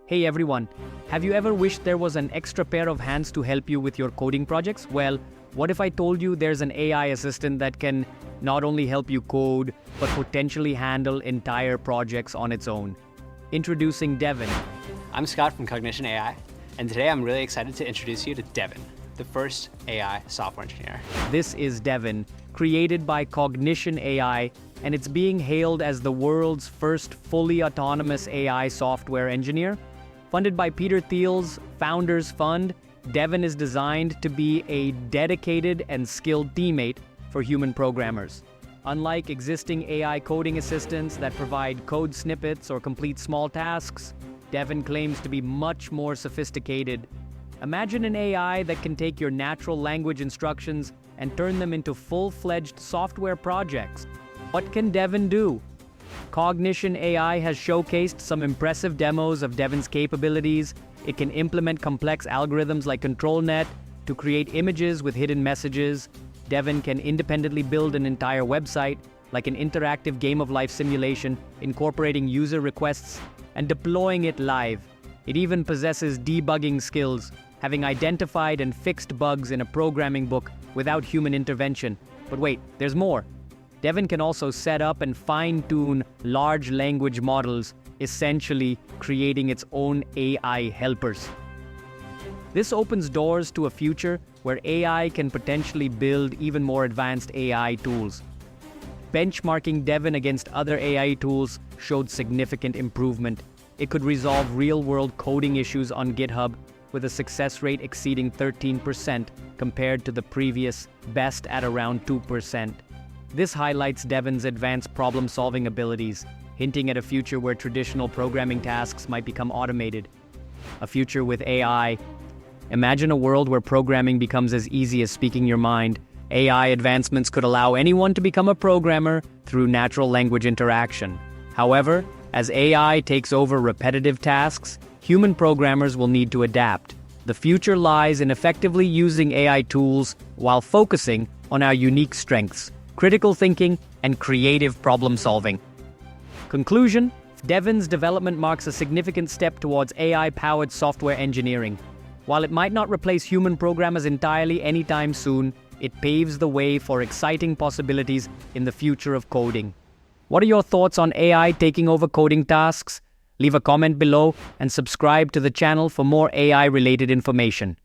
Hey everyone, have you ever wished there was an extra pair of hands to help you with your coding projects? Well, what if I told you there's an AI assistant that can not only help you code, but potentially handle entire projects on its own? Introducing Devin. I'm Scott from Cognition AI, and today I'm really excited to introduce you to Devin, the first AI software engineer. This is Devin, created by Cognition AI, and it's being hailed as the world's first fully autonomous AI software engineer. Funded by Peter Thiel's Founders Fund, Devin is designed to be a dedicated and skilled teammate for human programmers. Unlike existing AI coding assistants that provide code snippets or complete small tasks, Devin claims to be much more sophisticated. Imagine an AI that can take your natural language instructions and turn them into full-fledged software projects. What can Devin do? Cognition AI has showcased some impressive demos of Devin's capabilities. It can implement complex algorithms like ControlNet to create images with hidden messages. Devin can independently build an entire website, like an interactive game-of-life simulation, incorporating user requests and deploying it live. It even possesses debugging skills, having identified and fixed bugs in a programming book without human intervention. But wait, there's more. Devin can also set up and fine-tune large language models, essentially creating its own AI helpers. This opens doors to a future where AI can potentially build even more advanced AI tools. Benchmarking Devin against other AI tools showed significant improvement. It could resolve real-world coding issues on GitHub with a success rate exceeding 13% compared to the previous best at around 2%. This highlights Devin's advanced problem-solving abilities, hinting at a future where traditional programming tasks might become automated. A future with AI. Imagine a world where programming becomes as easy as speaking your mind. AI advancements could allow anyone to become a programmer through natural language interaction. However, as AI takes over repetitive tasks, human programmers will need to adapt. The future lies in effectively using AI tools while focusing on our unique strengths: critical thinking and creative problem-solving. Conclusion: Devin's development marks a significant step towards AI-powered software engineering. While it might not replace human programmers entirely anytime soon, it paves the way for exciting possibilities in the future of coding. What are your thoughts on AI taking over coding tasks? Leave a comment below and subscribe to the channel for more AI-related information.